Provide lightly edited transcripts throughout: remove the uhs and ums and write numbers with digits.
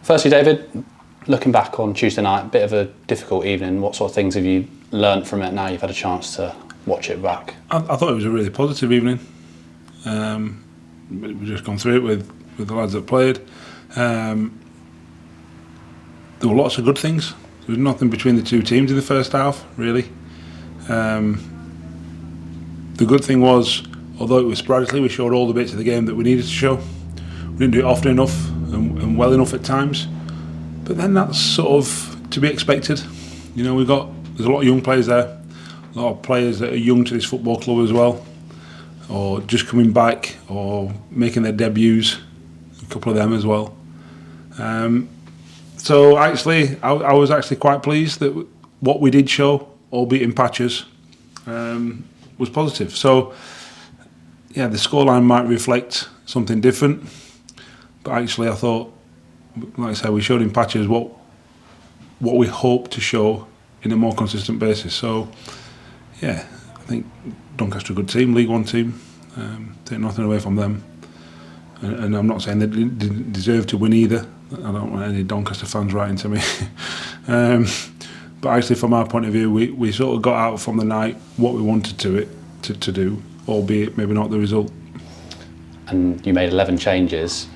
Firstly, David, looking back on Tuesday night, a bit of a difficult evening. What sort of things have you learnt from it now you've had a chance to watch it back? I thought it was a really positive evening. We've just gone through it with the lads that played. There were lots of good things. There was nothing between the two teams in the first half, really. The good thing was, although it was sporadically, we showed all the bits of the game that we needed to show. We didn't do it often enough and well enough at times. But then that's sort of to be expected. You know, there's a lot of young players there, a lot of players that are young to this football club as well, or just coming back or making their debuts, a couple of them as well. So actually, I was actually quite pleased that what we did show, albeit in patches, was positive. So yeah, the scoreline might reflect something different, but actually I thought, like I said, we showed in patches what we hope to show in a more consistent basis. So yeah, I think Doncaster are a good team, League One team. Take nothing away from them, and I'm not saying they didn't deserve to win either. I don't want any Doncaster fans writing to me. But actually, from our point of view, we sort of got out from the night what we wanted to do, albeit maybe not the result. And you made 11 changes.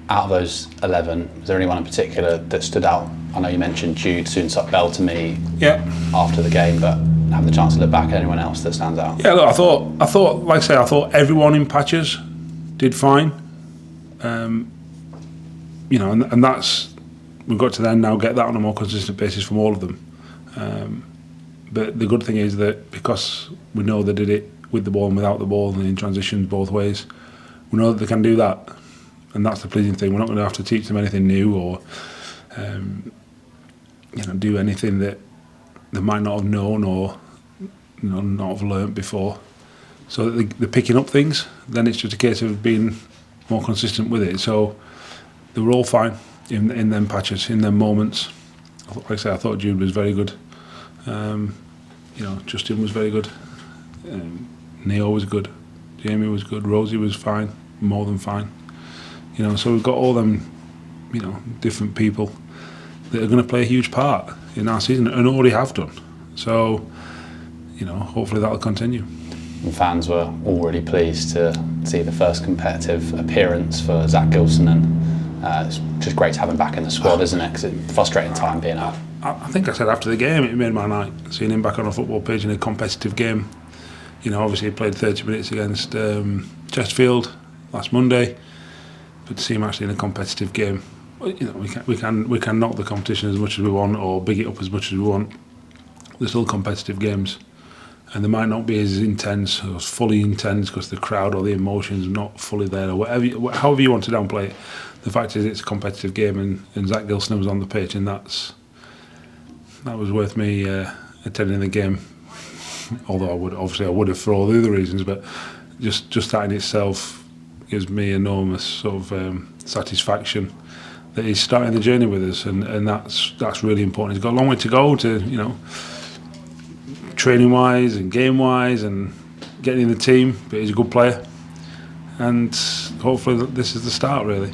Out of those 11, was there anyone in particular that stood out? I know you mentioned Jude Soonsup-Bell to me after the game, but have the chance to look back at anyone else that stands out? Yeah, look, I thought, like I say, I thought everyone in patches did fine. You know, and that's, we've got to then now get that on a more consistent basis from all of them. But the good thing is that because we know they did it with the ball and without the ball and in transitions both ways, we know that they can do that. And that's the pleasing thing. We're not going to have to teach them anything new or do anything that they might not have known or not have learnt before. So that they're picking up things. Then it's just a case of being more consistent with it. So they were all fine in them patches, in them moments. Like I say, I thought Jude was very good. Justin was very good. Neo was good. Jamie was good. Rosie was fine, more than fine. So we've got all them, different people that are going to play a huge part in our season and already have done. So, hopefully that'll continue. And fans were already pleased to see the first competitive appearance for Zach Gilson, and it's just great to have him back in the squad, isn't it? Because it's a frustrating time being out. I think I said after the game, it made my night, seeing him back on a football pitch in a competitive game. Obviously he played 30 minutes against Chesterfield last Monday. But to see him actually in a competitive game, we can knock the competition as much as we want or big it up as much as we want. They're still competitive games, and they might not be as intense or as fully intense because the crowd or the emotions are not fully there or whatever. However you want to downplay it, the fact is it's a competitive game, and Zach Gilson was on the pitch, and that was worth me attending the game. Although I would have for all the other reasons, but just that in itself gives me enormous sort of satisfaction that he's starting the journey with us, and that's really important. He's got a long way to go to training wise and game wise and getting in the team, but he's a good player, and hopefully this is the start really.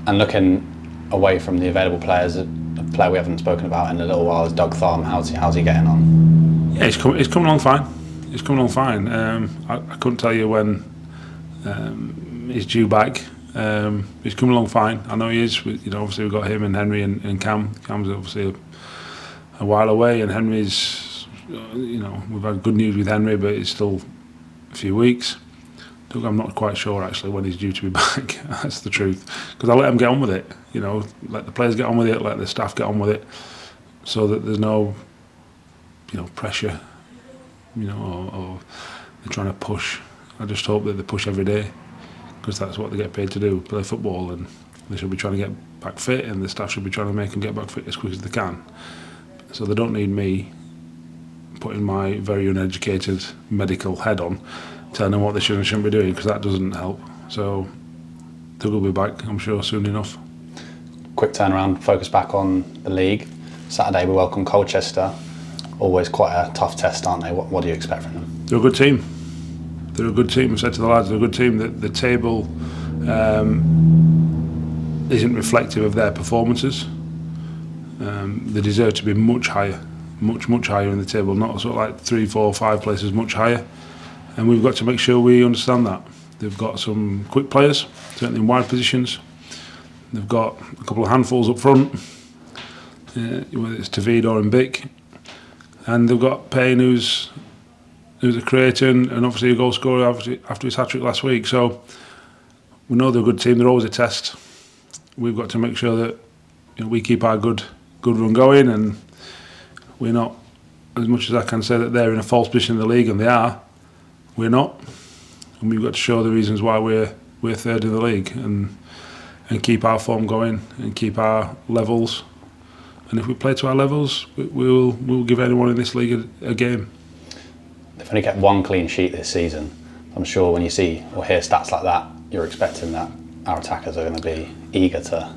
And looking away from the available players, a player we haven't spoken about in a little while is Doug Tharm. How's he getting on? Yeah, he's coming along fine. He's coming along fine. I couldn't tell you when he's due back. He's coming along fine. I know he is. Obviously we've got him and Henry and Cam. Cam's obviously a while away, and Henry's, we've had good news with Henry, but it's still a few weeks. Doug, I'm not quite sure actually when he's due to be back. That's the truth. Because I let him get on with it. Let the players get on with it, let the staff get on with it, so that there's no, pressure, or they're trying to push. I just hope that they push every day, because that's what they get paid to do, play football, and they should be trying to get back fit, and the staff should be trying to make them get back fit as quick as they can. So they don't need me putting my very uneducated medical head on, telling them what they should and shouldn't be doing, because that doesn't help. So Doug will be back, I'm sure, soon enough. Quick turnaround, focus back on the league. Saturday we welcome Colchester. Always quite a tough test, aren't they? What do you expect from them? They're a good team. I said to the lads, they're a good team. The table isn't reflective of their performances. They deserve to be much higher, much higher in the table, not sort of like 3, 4, 5 places, much higher. And we've got to make sure we understand that. They've got some quick players, certainly in wide positions. They've got a couple of handfuls up front, whether it's Tavid or Mbik. And they've got Payne, who's a creator and obviously a goal scorer after his hat-trick last week. So we know they're a good team. They're always a test. We've got to make sure that we keep our good run going, and we're not, as much as I can say that they're in a false position in the league, and they are, we're not. And we've got to show the reasons why we're third in the league, and keep our form going and keep our levels. And if we play to our levels, we'll give anyone in this league a game. They've only kept 1 clean sheet this season. I'm sure when you see or hear stats like that, you're expecting that our attackers are going to be eager to,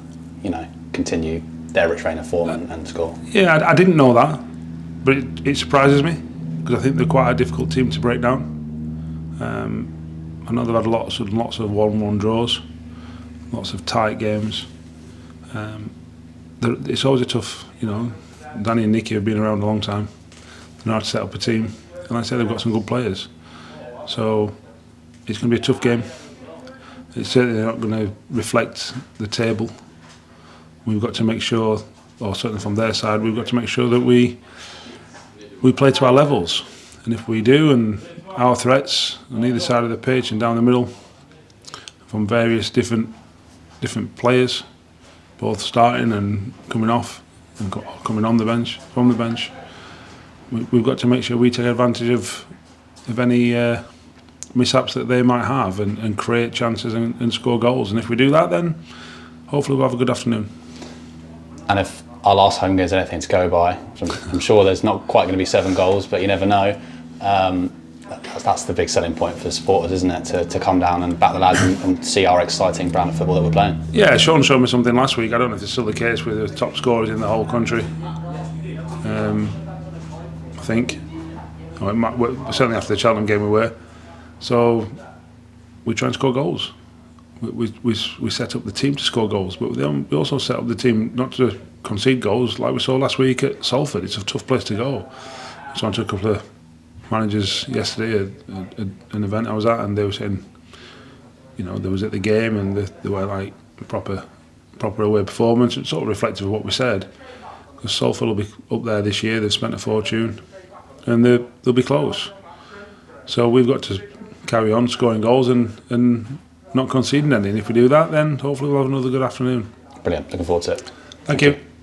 continue their rich reign of form and score. Yeah, I didn't know that, but it surprises me because I think they're quite a difficult team to break down. I know they've had lots of 1-1 draws, lots of tight games. It's always a tough, Danny and Nicky have been around a long time. They know how to set up a team, and like I say, they've got some good players. So it's going to be a tough game. It's certainly not going to reflect the table. We've got to make sure, or certainly from their side, we've got to make sure that we play to our levels. And if we do, and our threats on either side of the pitch and down the middle, from various different players, both starting and coming off and coming on the bench, from the bench, we've got to make sure we take advantage of any mishaps that they might have and create chances and score goals. And if we do that, then hopefully we'll have a good afternoon. And if our last home game is anything to go by, I'm sure there's not quite going to be 7 goals, but you never know. That's the big selling point for supporters, isn't it? To come down and back the lads and see our exciting brand of football that we're playing. Yeah, Sean showed me something last week. I don't know if it's still the case with the top scorers in the whole country. I think. Certainly after the Cheltenham game we were. So we try and score goals. We set up the team to score goals, but we also set up the team not to concede goals like we saw last week at Salford. It's a tough place to go. So I took a couple of managers yesterday at an event I was at, and they were saying, they was at the game and they were like proper away performance. It's sort of reflective of what we said. Because Salford will be up there this year. They've spent a fortune, and they'll be close. So we've got to carry on scoring goals and not conceding any. And if we do that, then hopefully we'll have another good afternoon. Brilliant. Looking forward to it. Thank you.